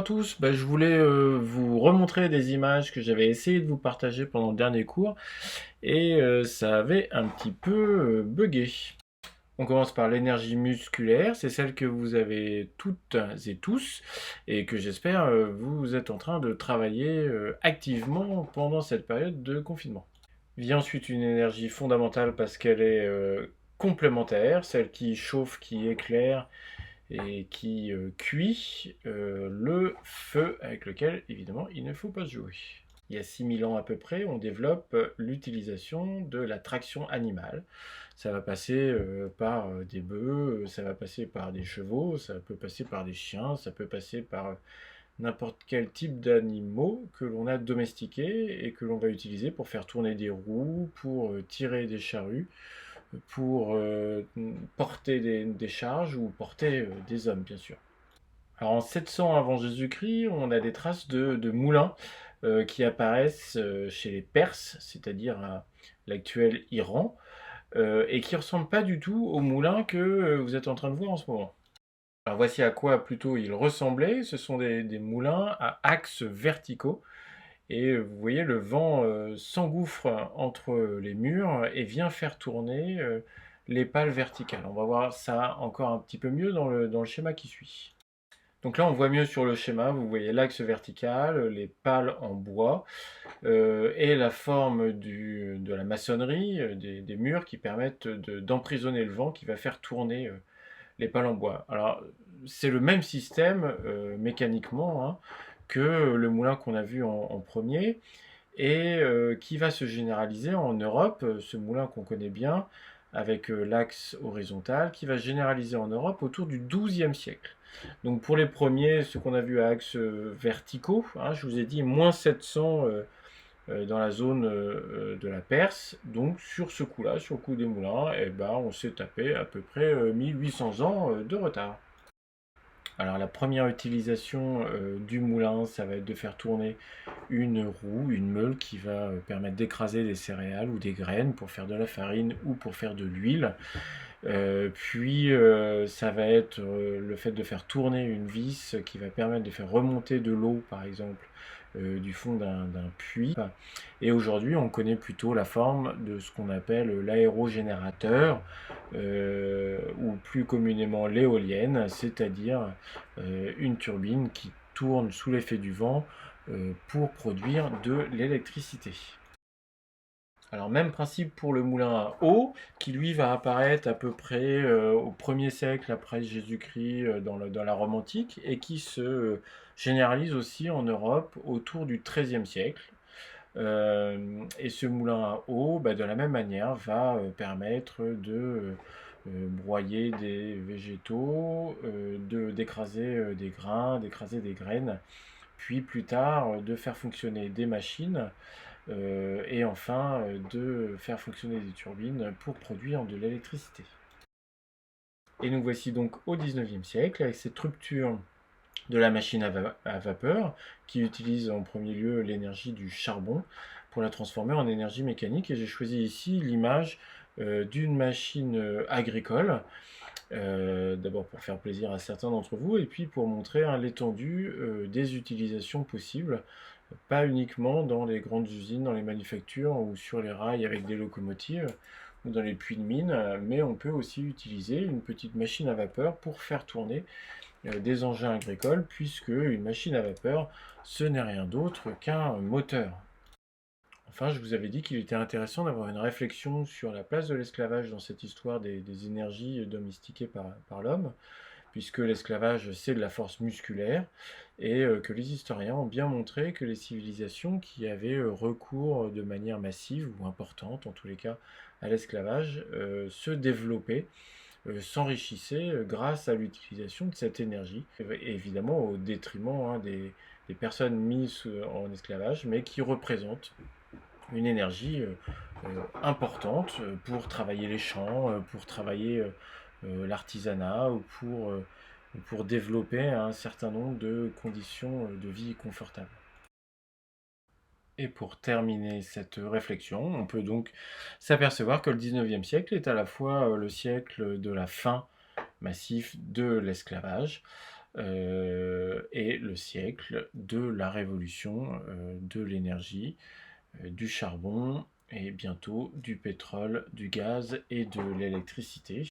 tous, je voulais vous remontrer des images que j'avais essayé de vous partager pendant le dernier cours et ça avait un petit peu bugué. On commence par l'énergie musculaire, c'est celle que vous avez toutes et tous et que j'espère vous êtes en train de travailler activement pendant cette période de confinement. Vient ensuite une énergie fondamentale parce qu'elle est complémentaire, celle qui chauffe, qui éclaire et qui cuit le feu avec lequel, évidemment, il ne faut pas jouer. Il y a 6000 ans à peu près, on développe l'utilisation de la traction animale. Ça va passer par des bœufs, ça va passer par des chevaux, ça peut passer par des chiens, ça peut passer par n'importe quel type d'animaux que l'on a domestiqués et que l'on va utiliser pour faire tourner des roues, pour tirer des charrues, pour porter des charges ou porter des hommes, bien sûr. Alors en 700 avant Jésus-Christ, on a des traces de moulins qui apparaissent chez les Perses, c'est-à-dire à l'actuel Iran, et qui ne ressemblent pas du tout aux moulins que vous êtes en train de voir en ce moment. Alors voici à quoi plutôt ils ressemblaient. Ce sont des moulins à axes verticaux. Et vous voyez, le vent s'engouffre entre les murs et vient faire tourner les pales verticales. On va voir ça encore un petit peu mieux dans le schéma qui suit. Donc là, on voit mieux sur le schéma, vous voyez l'axe vertical, les pales en bois et la forme de la maçonnerie, des murs qui permettent d'emprisonner le vent qui va faire tourner les pales en bois. Alors, c'est le même système mécaniquement hein, que le moulin qu'on a vu en premier et qui va se généraliser en Europe, ce moulin qu'on connaît bien, avec l'axe horizontal, qui va se généraliser en Europe autour du XIIe siècle. Donc pour les premiers, ce qu'on a vu à axe verticaux, hein, je vous ai dit moins 700 dans la zone de la Perse. Donc sur ce coup-là, sur le coup des moulins, on s'est tapé à peu près 1800 ans de retard. Alors la première utilisation du moulin, ça va être de faire tourner une roue, une meule qui va permettre d'écraser des céréales ou des graines pour faire de la farine ou pour faire de l'huile. Ça va être le fait de faire tourner une vis qui va permettre de faire remonter de l'eau, par exemple, du fond d'un puits. Et aujourd'hui, on connaît plutôt la forme de ce qu'on appelle l'aérogénérateur, ou plus communément l'éolienne, c'est-à-dire une turbine qui tourne sous l'effet du vent pour produire de l'électricité. Alors même principe pour le moulin à eau, qui lui va apparaître à peu près au 1er siècle après Jésus-Christ dans la Rome antique, et qui se généralise aussi en Europe autour du XIIIe siècle. Et ce moulin à eau, de la même manière, va permettre de broyer des végétaux, d'écraser des grains, d'écraser des graines, puis plus tard de faire fonctionner des machines et enfin de faire fonctionner des turbines pour produire de l'électricité. Et nous voici donc au 19e siècle avec cette rupture de la machine à vapeur qui utilise en premier lieu l'énergie du charbon pour la transformer en énergie mécanique. Et j'ai choisi ici l'image d'une machine agricole, d'abord pour faire plaisir à certains d'entre vous et puis pour montrer l'étendue des utilisations possibles, pas uniquement dans les grandes usines, dans les manufactures ou sur les rails avec des locomotives ou dans les puits de mine, mais on peut aussi utiliser une petite machine à vapeur pour faire tourner des engins agricoles, puisque une machine à vapeur, ce n'est rien d'autre qu'un moteur. Enfin, je vous avais dit qu'il était intéressant d'avoir une réflexion sur la place de l'esclavage dans cette histoire des énergies domestiquées par l'homme, puisque l'esclavage, c'est de la force musculaire, et que les historiens ont bien montré que les civilisations qui avaient recours de manière massive ou importante, en tous les cas, à l'esclavage, se développaient s'enrichissait grâce à l'utilisation de cette énergie, et évidemment au détriment des personnes mises en esclavage, mais qui représentent une énergie importante pour travailler les champs, pour travailler l'artisanat ou pour développer un certain nombre de conditions de vie confortables. Et pour terminer cette réflexion, on peut donc s'apercevoir que le 19e siècle est à la fois le siècle de la fin massif de l'esclavage, est le siècle de la révolution de l'énergie, du charbon et bientôt du pétrole, du gaz et de l'électricité.